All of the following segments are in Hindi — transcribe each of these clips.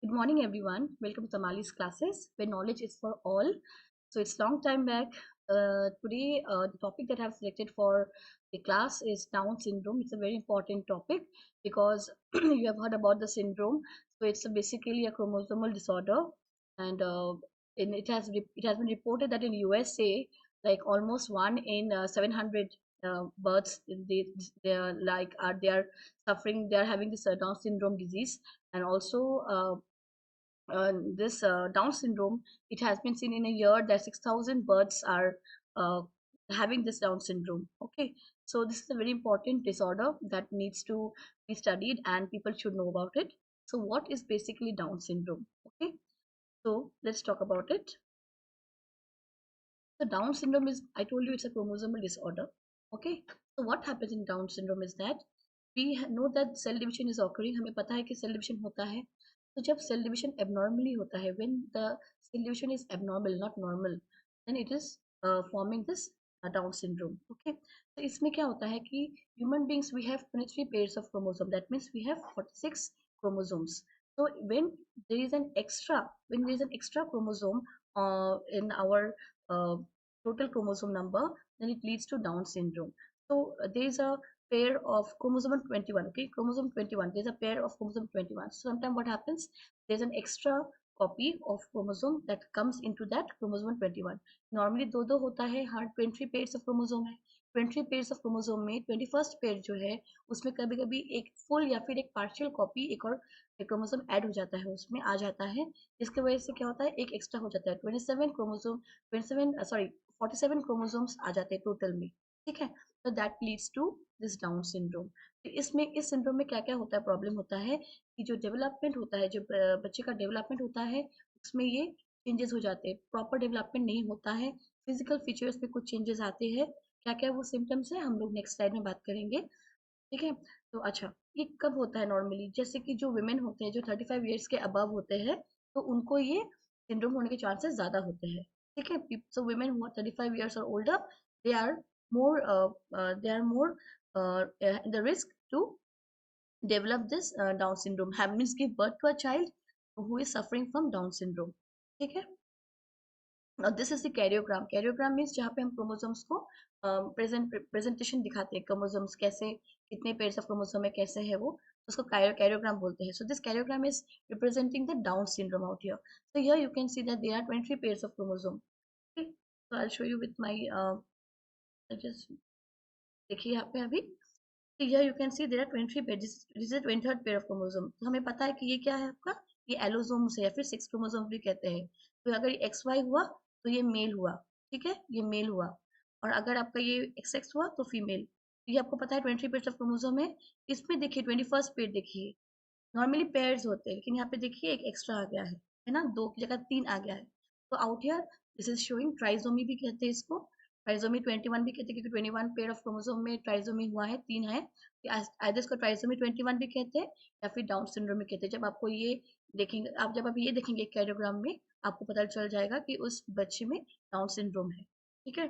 Good morning, everyone. Welcome to Tamali's classes, where knowledge is for all. So it's long time back. Today, the topic that I've selected for the class is Down syndrome. It's a very important topic because you have heard about the syndrome. So it's basically a chromosomal disorder, and it has been reported that in USA, like almost one in 700 births, they are suffering. They are having this Down syndrome disease, and also this Down syndrome, it has been seen in a year that 6,000 birds are uh, having this Down syndrome. Okay, so this is a very important disorder that needs to be studied and people should know about it. So, what is basically Down syndrome? Okay, so let's talk about it. So, Down syndrome is, I told you, it's a chromosomal disorder. Okay, so what happens in Down syndrome is that know that cell division is occurring. हमें पता है कि cell division होता है. तो जब cell division abnormally होता है, when the cell division is abnormal, not normal, then it is forming this Down syndrome. Okay, तो इसमें क्या होता है कि human beings we have 23 pairs of chromosome. That means we have 46 chromosomes. So when there is an extra chromosome in our uh, total chromosome number, then it leads to Down syndrome. So there is a pair of chromosome 21. Okay, chromosome 21, there's a pair of chromosome 21. So sometimes what happens, there's an extra copy of chromosome that comes into that chromosome 21. Normally दो दो होता है, हर 20 pairs of chromosome है. 20 pairs of chromosome में 21st pair जो है उसमें कभी कभी एक full या फिर एक partial copy एक और क्रोमोसोम ऐड हो जाता है, उसमें आ जाता है, जिसकी वजह से क्या होता है, एक एक्स्ट्रा हो जाता है. 27 क्रोमोसोम 27 सॉरी 47 क्रोमोसोम्स आ जाते हैं टोटल में. ठीक है, तो that leads to this Down syndrome. तो इसमें इस सिंड्रोम में क्या क्या होता है, प्रॉब्लम होता है कि जो डेवलपमेंट होता है, जो बच्चे का डेवलपमेंट होता है, उसमें ये चेंजेस हो जाते हैं, प्रॉपर डेवलपमेंट नहीं होता है, फिजिकल फीचर्स में कुछ चेंजेस आते हैं. क्या क्या वो सिम्टम्स है हम लोग नेक्स्ट स्लाइड में बात करेंगे. ठीक है, तो अच्छा, ये कब होता है नॉर्मली, जैसे कि जो वुमेन होते हैं जो 35 ईयर्स के अबव होते हैं, तो उनको ये सिंड्रोम होने के चांसेस ज़्यादा होते हैं. ठीक है, so women who are 35 years और older, they are more they are more in the risk to develop this Down syndrome, have means give birth to a child who is suffering from Down syndrome. ठीक है, दिस इज द कैरियोग्राम. कैरियोग्राम मीन्स जहाँ पे हम क्रोमोसोम्स को प्रेजेंटेशन दिखाते हैं, क्रोमोसोम्स कैसे, कितने पेयर्स ऑफ क्रोमोसोम है, कैसे है वो, उसको कैरियोग्राम बोलते हैं. So this karyogram is representing the Down syndrome out here. So here you can see that there are 23 pairs of chromosome. Okay, so I will show you with my just देखिए यहाँ पे अभी. Here you can see there are 23 pair, this is the 23rd pair of chromosome. तो हमें पता है कि ये क्या है आपका, ये एलोसोम्स है या फिर सेक्स क्रोमोसोम भी कहते हैं. तो अगर ये एक्स वाई हुआ तो ये मेल हुआ. ठीक है, ये मेल हुआ. और अगर आपका ये एक्स एक्स हुआ तो फीमेल. ये आपको पता है 23 पेयर ऑफ क्रोमोसोम है. इसमें देखिए 21st पेयर देखिए, नॉर्मली पेयर्स होते हैं, लेकिन यहाँ पे देखिए एक एक्स्ट्रा आ गया है ना, दो की जगह तीन आ गया है. तो out here this is showing trisomy भी कहते हैं इसको. ट्राइजोमी 21 भी कहते हैं, क्योंकि 21 पेयर ऑफ क्रोमोसोम में ट्राइजोमी हुआ है, तीन है. आइदर इसको ट्राइजोमी 21 भी कहते हैं या फिर डाउन सिंड्रोम भी कहते हैं. जब आपको ये देखेंगे, आप जब आप ये देखेंगे कैरियोग्राम में, आपको पता चल जाएगा कि उस बच्चे में डाउन सिंड्रोम है. ठीक है,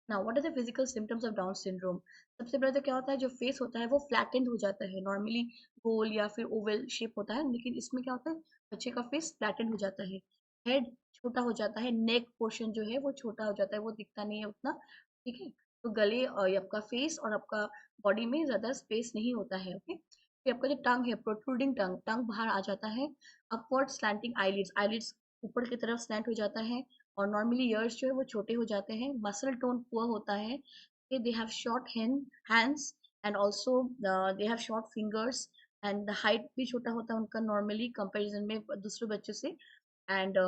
now what are the physical symptoms of Down syndrome. सबसे पहले तो क्या होता है, जो फेस होता है वो फ्लैटेंड हो जाता है. नॉर्मली गोल या फिर ओवल शेप होता है, लेकिन इसमें क्या होता है, बच्चे का फेस फ्लैटन हो जाता है. हेड छोटा हो जाता है, नेक पोर्शन जो है वो छोटा हो जाता है, वो दिखता नहीं है उतना. ठीक है, तो गले और आपका फेस और आपका बॉडी में ज्यादा स्पेस नहीं होता है. ओके, फिर आपका जो टंग है, प्रोट्रूडिंग टंग, टंग बाहर आ जाता है. अपवर्ड स्लैंटिंग आईलिड्स, आईलिड्स ऊपर की तरफ स्लैंट हो जाता है. और नॉर्मली ईयर्स जो है वो छोटे हो जाते हैं. मसल टोन पुअर होता है. They have short hands and also they have short fingers. And the height भी छोटा होता है उनका नॉर्मली कंपैरिजन में दूसरे बच्चों से. एंड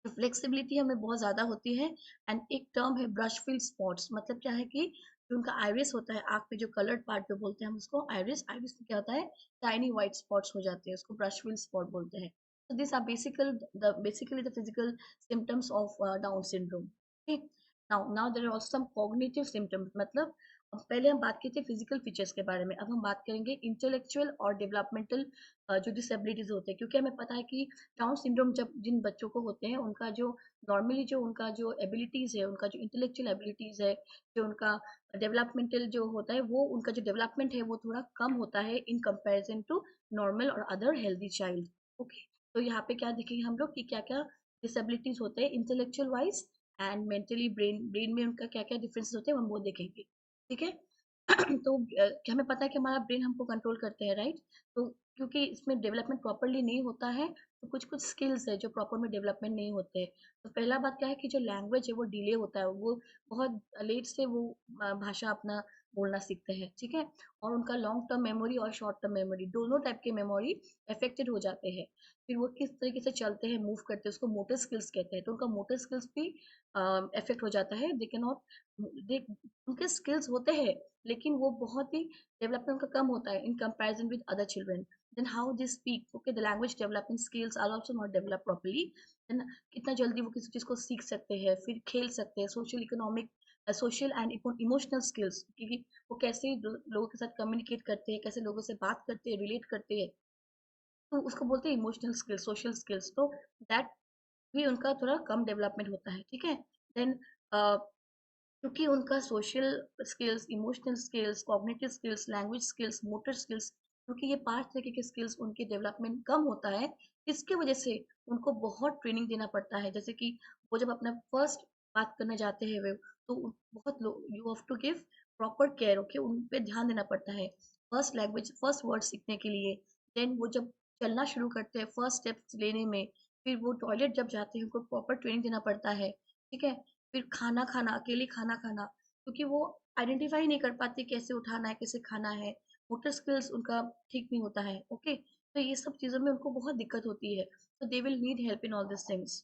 फ्लेक्सिबिलिटी हमें बहुत ज़्यादा होती है. एंड एक टर्म है ब्रश फील्ड स्पॉट्स, मतलब क्या है कि जो उनका आइरिस होता है, आँख पे जो कलर्ड पार्ट जो बोलते हैं हम उसको आइरिस, आइरिस में क्या होता है, टाइनी व्हाइट स्पॉट्स हो जाते हैं, उसको ब्रश फील्ड स्पॉट बोलते हैं. So these are basically the physical symptoms of Down syndrome. Okay. Now there are also some cognitive symptoms. मतलब अब पहले हम बात की थी फिजिकल फीचर्स के बारे में, अब हम बात करेंगे इंटेलेक्चुअल और डेवलपमेंटल जो डिसेबिलिटीज होते हैं. क्योंकि हमें पता है कि डाउन सिंड्रोम जब जिन बच्चों को होते हैं, उनका जो नॉर्मली जो उनका जो एबिलिटीज है, उनका जो इंटेलेक्चुअल एबिलिटीज है, जो उनका डेवलपमेंटल जो होता है, वो उनका जो डेवलपमेंट है वो थोड़ा कम होता है इन कंपैरिजन टू नॉर्मल और अदर हेल्दी चाइल्ड. ओके, तो यहाँ पे क्या देखेंगे हम लोग कि क्या क्या डिसेबिलिटीज होते हैं intellectual wise and mentally, brain में उनका क्या क्या डिफरेंसेस होते हैं हम वो देखेंगे। ठीक है। तो क्या हमें पता है कि हमारा ब्रेन हमको कंट्रोल करते हैं, राइट? तो क्योंकि इसमें डेवलपमेंट प्रॉपरली नहीं होता है, तो कुछ कुछ स्किल्स है जो प्रॉपर में डेवलपमेंट नहीं होते हैं। तो पहला बात क्या है कि जो लैंग्वेज है वो डिले होता है, वो बहुत लेट से वो भाषा अपना बोलना सीखते हैं। ठीक है। और उनका लॉन्ग टर्म मेमोरी और शॉर्ट टर्म मेमोरी दोनों टाइप के मेमोरी अफेक्टेड हो जाते हैं। फिर वो किस तरीके से चलते हैं, मूव करते हैं, उसको मोटर स्किल्स कहते हैं, तो उनका मोटर स्किल्स भी अफेक्ट हो जाता है। दे कैन नॉट, दे उनके स्किल्स होते हैं लेकिन वो बहुत ही डेवलपमेंट का कम होता है in comparison with other children. Then how they speak, okay, the language development skills are also not develop properly. Then कितना जल्दी वो किसी चीज को सीख सकते हैं, फिर खेल सकते हैं, social economic, social and emotional skills, क्योंकि वो कैसे लोगों के साथ कम्युनिकेट करते हैं, कैसे लोगों से बात करते हैं, रिलेट करते हैं, तो उसको बोलते हैं इमोशनल स्किल्स, सोशल स्किल्स। तो दैट भी उनका थोड़ा कम डेवलपमेंट होता है। ठीक है। देन क्योंकि उनका social skills, emotional skills, cognitive skills, language skills, motor skills, क्योंकि ये 5 तरीके के स्किल्स उनके डेवलपमेंट कम होता है, इसके वजह से उनको बहुत ट्रेनिंग देना पड़ता है। जैसे कि वो जब अपना फर्स्ट बात करने जाते हैं वे, तो बहुत you have to give proper care, okay, उन पे ध्यान देना पड़ता है फर्स्ट लैंग्वेज, फर्स्ट वर्ड सीखने के लिए। देन वो जब चलना शुरू करते हैं फर्स्ट स्टेप्स लेने में, फिर वो टॉयलेट जब जाते हैं उनको प्रॉपर ट्रेनिंग देना पड़ता है। ठीक है। फिर खाना खाना, अकेले खाना खाना, क्योंकि वो आइडेंटिफाई नहीं कर पाते कैसे उठाना है, कैसे खाना है, मोटर स्किल्स उनका ठीक नहीं होता है। ओके। तो ये सब चीज़ों में उनको बहुत दिक्कत होती है, तो they will need help in all this things.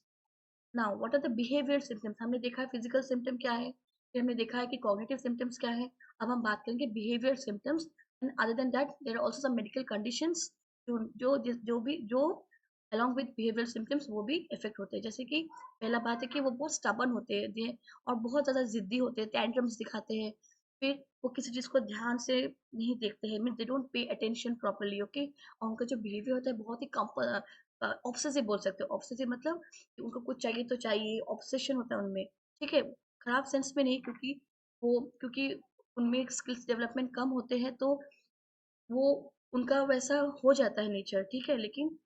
Now what are the behaviour symptoms? हमने देखा है फिजिकल सिम्टम क्या है, फिर हमने देखा है कि कॉग्निटिव सिम्टम्स क्या है। अब हम बात करेंगे behaviour symptoms. And other than that there are also some medical conditions जो along with behavioral symptoms वो भी इफेक्ट होते हैं। जैसे कि पहला बात है कि वो बहुत स्टबन होते हैं और बहुत ज़्यादा ज़िद्दी होते हैं, टैंट्रम्स दिखाते हैं। फिर वो किसी चीज़ को ध्यान से नहीं देखते हैं, mean they don't pay attention properly, okay. और उनका जो बिहेवियर होता है बहुत ही ऑब्सेसिव बोल सकते हो। ऑब्सेसिव मतलब कि उनको कुछ चाहिए तो चाहिए, ऑब्सेशन होता है उनमें। ठीक है। खराब सेंस में नहीं, क्योंकि उनमें स्किल्स डेवलपमेंट कम होते हैं, तो वो उनका वैसा हो जाता है नेचर। ठीक है। लेकिन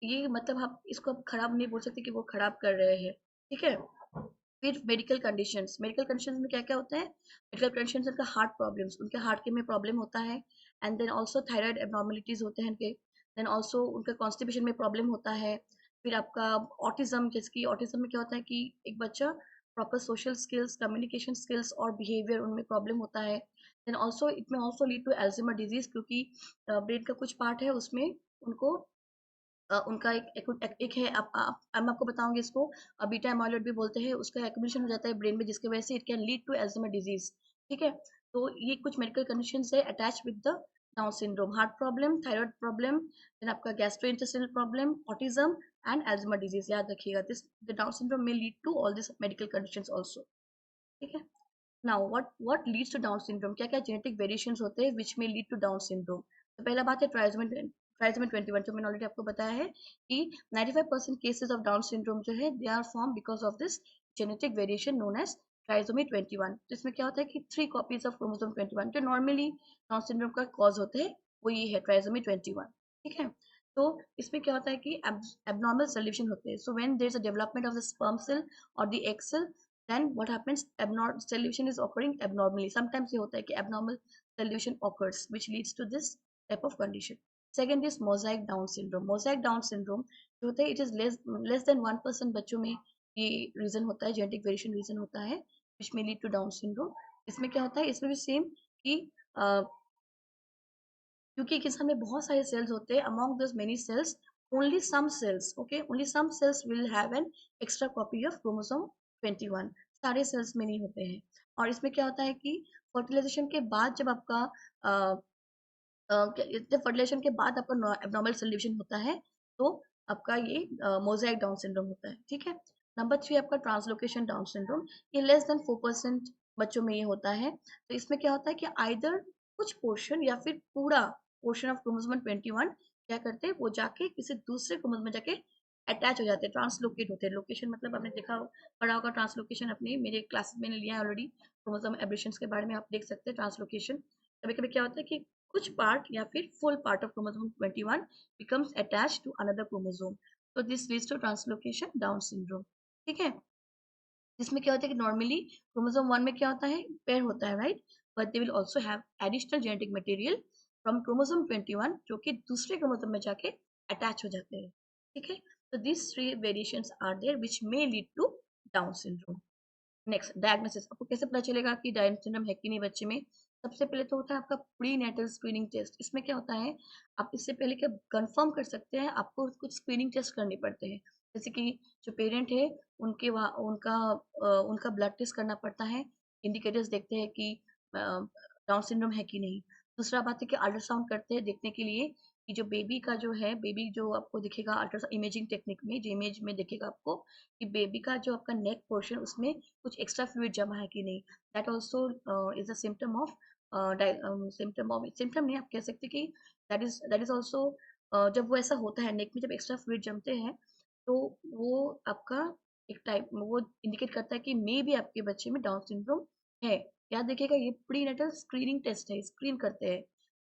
ये मतलब आप इसको आप खराब नहीं बोल सकते कि वो खराब कर रहे हैं। ठीक है। फिर मेडिकल कंडीशंस में क्या क्या होता है? मेडिकल कंडीशंस, उनका हार्ट प्रॉब्लम्स, उनके हार्ट के में प्रॉब्लम होता है। And then also thyroid abnormalities होते हैं उनके। देन ऑल्सो उनका कॉन्स्टिपेशन में प्रॉब्लम होता है। फिर आपका ऑटिज्म, जैसे कि ऑटिज्म में क्या होता है कि एक बच्चा proper social skills, communication skills और बिहेवियर उनमें प्रॉब्लम होता है। देन ऑल्सो इट में also lead to Alzheimer disease, क्योंकि ब्रेन का कुछ पार्ट है उसमें उनको उनका एक है, अब मैं आपको बताऊंगी इसको, बीटा एमाइलॉइड भी बोलते हैं, उसका एक्यूमुलेशन हो जाता है ब्रेन में, जिसकी वजह से it can lead to Alzheimer disease. ठीक है। तो ये कुछ मेडिकल कंडीशन है attach with the Down syndrome, heart problem, thyroid problem, then आपका gastrointestinal problem, autism and Alzheimer disease. याद रखिएगा, दिस द डाउन सिंड्रोम में lead to all this medical conditions also. ठीक है। Now what leads to Down syndrome? क्या क्या जेनेटिक वेरिएशंस होते हैं विच में लीड टू डाउन सिंड्रोम? तो पहला बात है ट्राइसोमी 21, जो मैंने ऑलरेडी आपको बताया है कि 95% केसेस ऑफ डाउन सिंड्रोम जो है they are form because of this genetic variation known as trisomy 21। तो इसमें क्या होता है कि 3 कॉपीज ऑफ क्रोमोसोम 21 जो नॉर्मली डाउन सिंड्रोम का कॉज होते हैं, वो ये है ट्राइसोमी 21। ठीक है। तो इसमें क्या होता है कि एबनॉर्मल सोल्यूशन होते हैं। So when there is a development of the sperm cell और the egg cell, then what happens, abnormal solution is occurring abnormally. Sometimes ये होता है कि abnormal solution occurs which leads to this type of condition. Second is mosaic down syndrome. Mosaic down syndrome जो होता है, it is less than 1% बच्चों में ये रीजन होता है, जेनेटिक वेरिएशन रीजन होता है which may lead to down syndrome. इसमें क्या होता है, इसमें भी सेम कि क्योंकि एक इंसान में बहुत सारे सेल्स होते हैं, among those many cells only some cells, okay, only some cells will have an extra copy of chromosome 21, सारे सेल्स में नहीं होते हैं। और इसमें क्या होता है कि फर्टिलाइजेशन के बाद जब आपका जब फर्टिलाइजेशन के बाद आपका एबनॉर्मल सोल्यूशन होता है, तो आपका ये मोजाइक डाउन सिंड्रोम होता है। ठीक है। नंबर 3 आपका ट्रांसलोकेशन डाउन सिंड्रोम, ये लेस देन 4% बच्चों में ये होता है। तो इसमें क्या होता है कि आइदर कुछ पोर्शन या फिर पूरा पोर्शन ऑफ क्रोमोसोम 21 क्या करते हैं, वो जाके किसी दूसरे क्रोमोसोम में जाके अटैच हो जाते हैं, ट्रांसलोकेट होते हैं। लोकेशन मतलब आपने देखा पढ़ा होगा ट्रांसलोकेशन, अपने मेरे क्लासेस में लिया है ऑलरेडी, क्रोमोसोम एब्रेशंस के बारे में आप देख सकते हैं ट्रांसलोकेशन। कभी कभी क्या होता है कि कुछ पार्ट या फिर full part of chromosome 21 becomes attached to another chromosome. So this leads to translocation Down syndrome. ठीक है, जिसमें क्या होता है कि नॉर्मली क्रोमोसोम 1 में क्या होता है, पेयर होता है, right, but they will also have additional genetic material from chromosome 21 जो कि दूसरे क्रोमोसोम में जाके अटैच हो जाते हैं. ठीक है, तो this three variations are there which may lead to Down syndrome. Next, diagnosis. आपको कैसे पता चलेगा कि डाउन सिंड्रोम है कि नहीं बच्चे में? सबसे पहले तो होता है आपका प्री नेटल स्क्रीनिंग टेस्ट. इसमें क्या होता है, आप इससे पहले क्या कंफर्म कर सकते हैं, आपको कुछ स्क्रीनिंग टेस्ट करने पड़ते हैं. जैसे कि जो पेरेंट है उनके वहाँ उनका ब्लड टेस्ट करना पड़ता है, इंडिकेटर्स देखते हैं कि डाउन सिंड्रोम है कि नहीं. दूसरा बात है कि अल्ट्रासाउंड करते हैं देखने के लिए कि जो बेबी का जो है, बेबी जो आपको दिखेगा अल्ट्रासाउंड इमेजिंग टेक्निक में, जो इमेज में दिखेगा आपको कि बेबी का जो आपका नेक पोर्शन उसमें कुछ एक्स्ट्रा फ्लूइड जमा है कि नहीं. That also is a symptom of symptom नहीं आप कह सकते कि दैट इज ऑल्सो जब वो ऐसा होता है नेक में जब एक्स्ट्रा फ्लूइड जमते हैं तो वो आपका एक टाइप वो इंडिकेट करता है कि मे भी आपके बच्चे में डाउन सिंड्रोम है. याद देखिएगा ये प्री नेटल स्क्रीनिंग टेस्ट है, स्क्रीन करते हैं.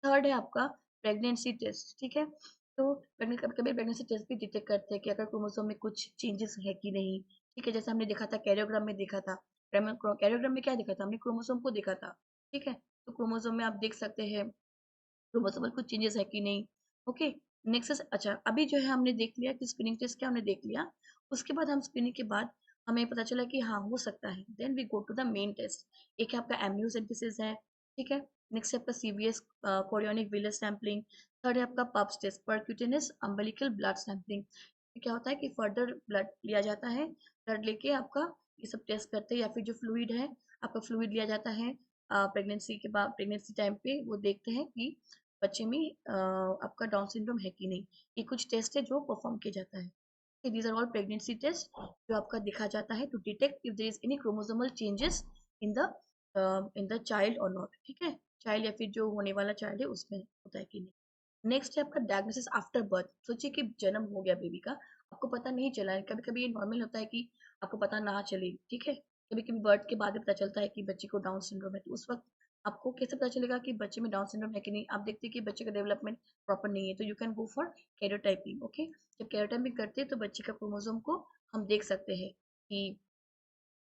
थर्ड है आपका प्रेगनेंसी टेस्ट. ठीक है, तो कभी कभी प्रेगनेंसी टेस्ट भी डिटेक्ट करते हैं कि अगर क्रोमोसोम में कुछ चेंजेस है कि नहीं. ठीक है, जैसे हमने देखा था कैरियोग्राम में देखा था. कैरियोग्राम में क्या देखा था, हमने क्रोमोसोम को देखा था. ठीक है, तो क्रोमोसोम में आप देख सकते हैं क्रोमोसोम में कुछ चेंजेस है कि नहीं. Okay, next. अच्छा, अभी जो है हमने देख लिया कि स्क्रीनिंग टेस्ट क्या हमने देख लिया. उसके बाद हम स्क्रीनिंग के बाद हमें पता चला कि हाँ हो सकता है. Then we go to the main test. एक है आपका एम्नियोसेंटेसिस है. ठीक है, नेक्स्ट है आपका CVS chorionic villus sampling. Third है आपका PUBS test, percutaneous umbilical blood sampling. क्या होता है कि फर्दर ब्लड लिया जाता है, ब्लड लेके आपका ये सब टेस्ट करते हैं, या फिर जो फ्लूइड है आपका फ्लूइड लिया जाता है प्रेगनेंसी के बाद, प्रेगनेंसी टाइम पे वो देखते हैं कि बच्चे में आपका डाउन सिंड्रोम है कि नहीं. ये कुछ टेस्ट है जो परफॉर्म किया जाता है. These are all pregnancy test जो आपका दिखा जाता है to detect if there is any chromosomal changes in the child और नॉट. ठीक है, चाइल्ड या फिर जो होने वाला चाइल्ड है उसमें होता है कि नहीं. नेक्स्ट है आपका डायग्नोसिस आफ्टर बर्थ. सोचिए कि जन्म हो गया बेबी का, आपको पता नहीं चला है. कभी कभी ये नॉर्मल होता है कि आपको पता ना चले. ठीक है, कभी कभी बर्थ के बाद भी पता चलता है कि बच्चे को डाउन सिंड्रोम है. तो उस वक्त आपको कैसे पता चलेगा कि बच्चे में डाउन सिंड्रोम है कि नहीं? आप देखते हैं कि बच्चे का डेवलपमेंट प्रॉपर नहीं है, तो you can go for karyotyping. Okay, जब कैरियोटाइपिंग करते हैं तो बच्चे का क्रोमोसोम को हम देख सकते हैं कि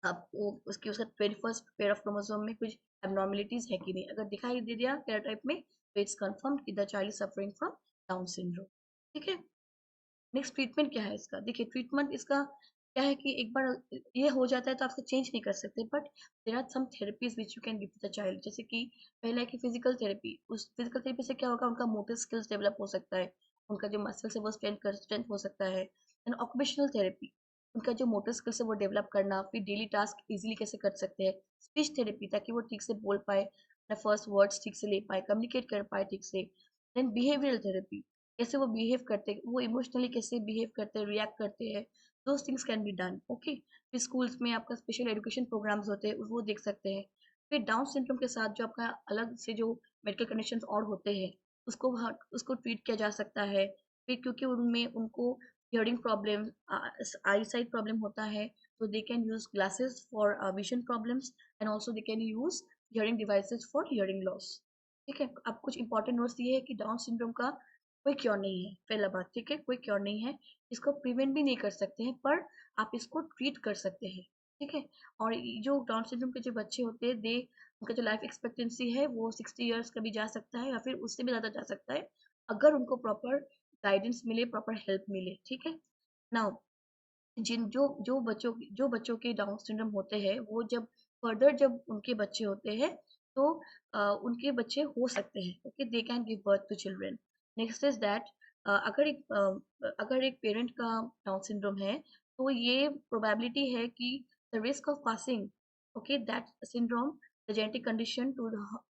आपको उसका 21st पेयर ऑफ क्रोमोसोम में कुछ एबनॉर्मलिटीज है कि नहीं. अगर दिखाई दे दिया कैरियोटाइप में तो इट्स कंफर्म कि the child is suffering from down syndrome. ठीक है, नेक्स्ट ट्रीटमेंट क्या है इसका. देखिए ट्रीटमेंट इसका क्या है कि एक बार ये हो जाता है तो आप चेंज नहीं कर सकते, but there are some therapies which you can give to the child. जैसे कि पहला है कि फिजिकल थेरेपी. उस फिजिकल थेरेपी से क्या होगा, उनका मोटर स्किल्स डेवलप हो सकता है, उनका जो मसल्स है वो स्ट्रेंथ हो सकता है. एंड ऑक्यूपेशनल थेरेपी, उनका जो मोटर स्किल्स है वो डेवलप करना, फिर डेली टास्क इजीली कैसे कर सकते हैं. स्पीच थेरेपी, ताकि वो ठीक से बोल पाए, अपना फर्स्ट वर्ड्स ठीक से ले पाए, कम्युनिकेट कर पाए ठीक से. देन बिहेवियरल थेरेपी, कैसे वो बिहेव करते हैं, वो इमोशनली कैसे बिहेव करते हैं, रिएक्ट करते हैं. Those things can be done. Okay, फिर स्कूल्स में आपका स्पेशल एजुकेशन प्रोग्राम्स होते हैं वो देख सकते हैं. फिर डाउन सिंड्रोम के साथ जो आपका अलग से जो मेडिकल कंडीशंस और होते हैं उसको ट्रीट किया जा सकता है. फिर क्योंकि उनमें उनको हियरिंग प्रॉब्लम, आई साइट प्रॉब्लम होता है, तो they can use glasses for vision problems, and also they can use hearing devices for hearing loss. ठीक है, अब कुछ इंपॉर्टेंट नोट्स ये है कि डाउन सिंड्रोम का कोई क्योर नहीं है. पहला बात, ठीक है, कोई क्योर नहीं है. इसको प्रिवेंट भी नहीं कर सकते हैं, पर आप इसको ट्रीट कर सकते हैं. ठीक है, और जो डाउन सिंड्रोम के जो बच्चे होते हैं दे उनका जो लाइफ एक्सपेक्टेंसी है वो 60 ईयर्स का भी जा सकता है, या फिर उससे भी ज़्यादा जा सकता है, अगर उनको प्रॉपर गाइडेंस मिले, प्रॉपर हेल्प मिले. ठीक है, नाउ जिन जो बच्चों के डाउन सिंड्रोम होते हैं वो जब फर्दर जब उनके बच्चे होते हैं तो उनके बच्चे हो सकते हैं. Okay, they can give birth to children. Next is that अगर एक पेरेंट का डाउन सिंड्रोम है तो ये प्रोबेबिलिटी है कि the risk of passing okay that syndrome, the genetic condition to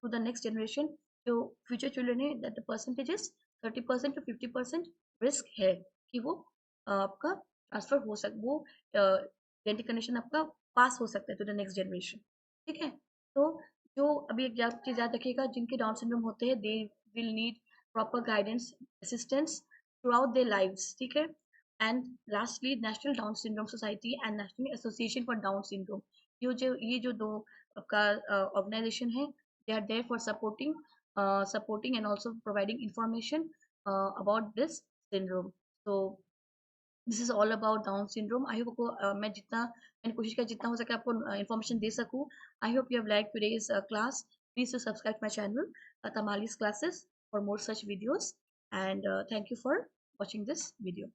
the next generation, जो फ्यूचर चिल्ड्रन है, that the percentage is 30% to 50% risk है कि वो आपका ट्रांसफर हो सक वो जेनेटिक कंडीशन आपका पास हो सकता है टू द नेक्स्ट जनरेशन. ठीक है, तो जो अभी एक चीज याद रखिएगा, जिनके डाउन सिंड्रोम होते हैं they will need proper guidance assistance throughout their lives. ठीक है, and lastly National Down Syndrome Society and National Association for Down Syndrome, ये जो दो आपका ऑर्गेनाइजेशन है, they are there for supporting supporting and also providing information about this syndrome. So this is all about Down syndrome. I hope आपको मैं जितना मैंने कोशिश किया जितना हो सके आपको इन्फॉर्मेशन दे सकूं. I hope you have like today's class. Please to subscribe my channel Tamali's classes for more such videos, and thank you for watching this video.